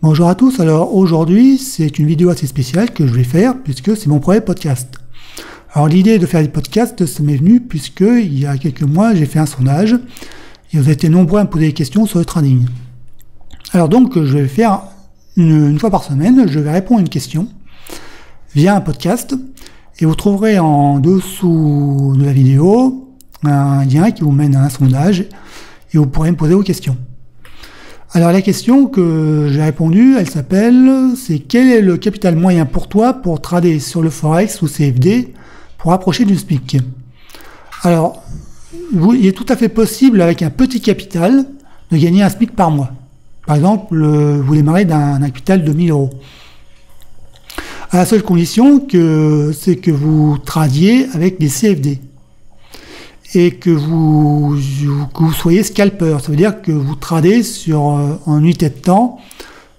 Bonjour à tous, alors aujourd'hui c'est une vidéo assez spéciale que je vais faire puisque c'est mon premier podcast. Alors l'idée de faire des podcasts, ça m'est venu puisque il y a quelques mois j'ai fait un sondage et vous avez été nombreux à me poser des questions sur le trading. Alors donc je vais faire une fois par semaine, je vais répondre à une question via un podcast et vous trouverez en dessous de la vidéo un lien qui vous mène à un sondage et vous pourrez me poser vos questions. Alors la question que j'ai répondue, elle s'appelle, c'est quel est le capital moyen pour toi pour trader sur le Forex ou CFD pour approcher du SMIC? Alors, il est tout à fait possible avec un petit capital de gagner un SMIC par mois. Par exemple, vous démarrez d'un capital de 1000 euros. À la seule condition c'est que vous tradiez avec des CFD. Et que vous soyez scalper, ça veut dire que vous tradez en unité de temps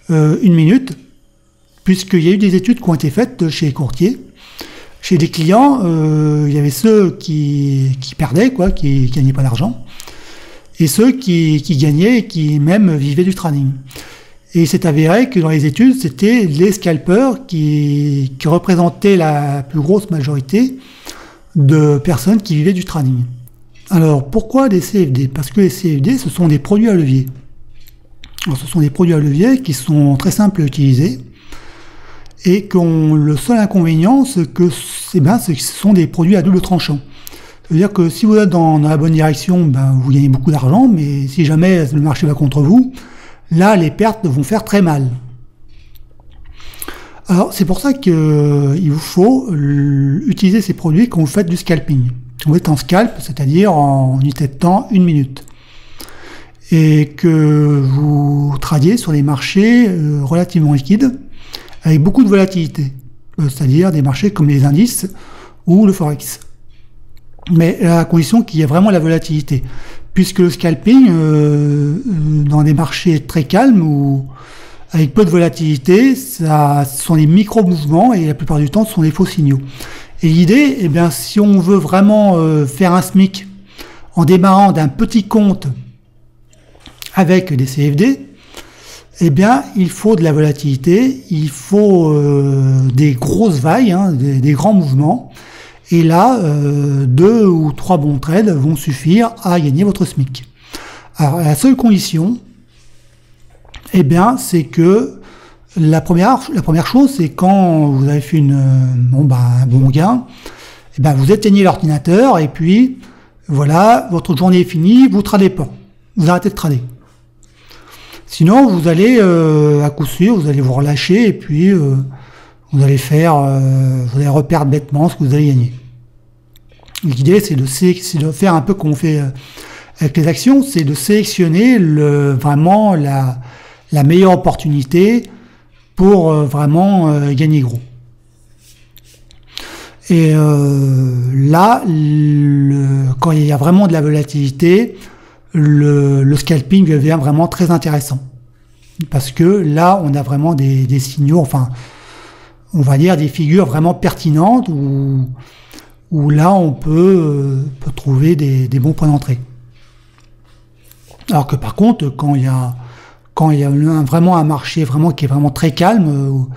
1 minute, puisqu'il y a eu des études qui ont été faites chez les courtiers. Chez les clients, il y avait ceux qui perdaient, qui gagnaient pas d'argent, et ceux qui gagnaient et qui même vivaient du trading. Et il s'est avéré que dans les études, c'était les scalpers qui représentaient la plus grosse majorité de personnes qui vivaient du trading. Alors, pourquoi des CFD? Parce que les CFD, ce sont des produits à levier. Alors, ce sont des produits à levier qui sont très simples à utiliser et qui ont le seul inconvénient, c'est que ce sont des produits à double tranchant. Ça veut dire que si vous êtes dans la bonne direction, vous gagnez beaucoup d'argent, mais si jamais le marché va contre vous, là, les pertes vont faire très mal. Alors, c'est pour ça qu'il vous faut utiliser ces produits quand vous faites du scalping. Vous êtes en scalp, c'est-à-dire en unité de temps 1 minute. Et que vous tradiez sur des marchés relativement liquides, avec beaucoup de volatilité. C'est-à-dire des marchés comme les indices ou le Forex. Mais à la condition qu'il y ait vraiment la volatilité. Puisque le scalping, dans des marchés très calmes ou avec peu de volatilité, ce sont des micro-mouvements et la plupart du temps, ce sont des faux signaux. Et l'idée, si on veut vraiment faire un SMIC en démarrant d'un petit compte avec des CFD, il faut de la volatilité, il faut des grosses vagues, des grands mouvements. Et là, 2 ou 3 bons trades vont suffire à gagner votre SMIC. Alors, la seule condition, c'est que la première chose, c'est quand vous avez fait un bon gain, vous éteignez l'ordinateur et puis voilà, votre journée est finie, vous tradez pas, vous arrêtez de trader. Sinon, vous allez à coup sûr, vous allez vous relâcher et puis vous allez reperdre bêtement ce que vous allez gagner. L'idée, c'est de faire un peu comme on fait avec les actions, c'est de sélectionner vraiment la meilleure opportunité pour vraiment gagner gros. Et là, quand il y a vraiment de la volatilité, le scalping devient vraiment très intéressant. Parce que là, on a vraiment des signaux, on va dire des figures vraiment pertinentes où là, on peut trouver des bons points d'entrée. Alors que par contre, quand il y a vraiment un marché qui est vraiment très calme, où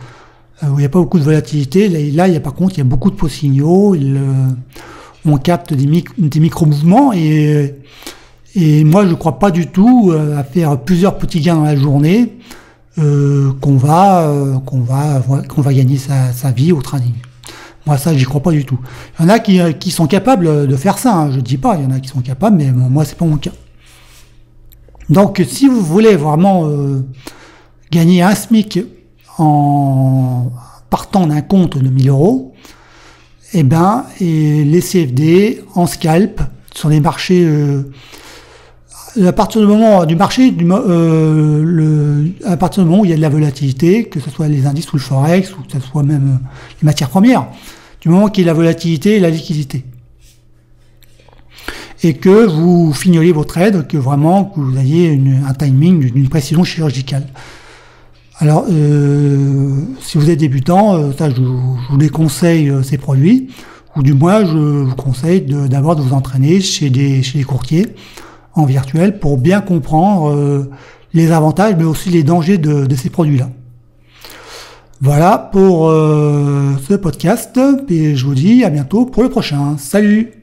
il n'y a pas beaucoup de volatilité, là il y a beaucoup de faux signaux, on capte des micro-mouvements et moi je ne crois pas du tout à faire plusieurs petits gains dans la journée qu'on va gagner sa vie au trading. Moi ça j'y crois pas du tout. Il y en a qui sont capables de faire ça, je ne dis pas, il y en a qui sont capables, mais moi c'est pas mon cas. Donc, si vous voulez vraiment gagner un SMIC en partant d'un compte de 1000 euros, les CFD en scalp sur les marchés, à partir du moment du marché, à partir du moment où il y a de la volatilité, que ce soit les indices ou le Forex, ou que ce soit même les matières premières, du moment qu'il y a la volatilité et la liquidité. Et que vous fignoliez vos trades, que vous ayez un timing d'une précision chirurgicale. Alors, si vous êtes débutant, je vous déconseille ces produits, ou du moins je vous conseille d'abord de vous entraîner chez des courtiers en virtuel pour bien comprendre les avantages, mais aussi les dangers de ces produits-là. Voilà pour ce podcast, et je vous dis à bientôt pour le prochain. Salut!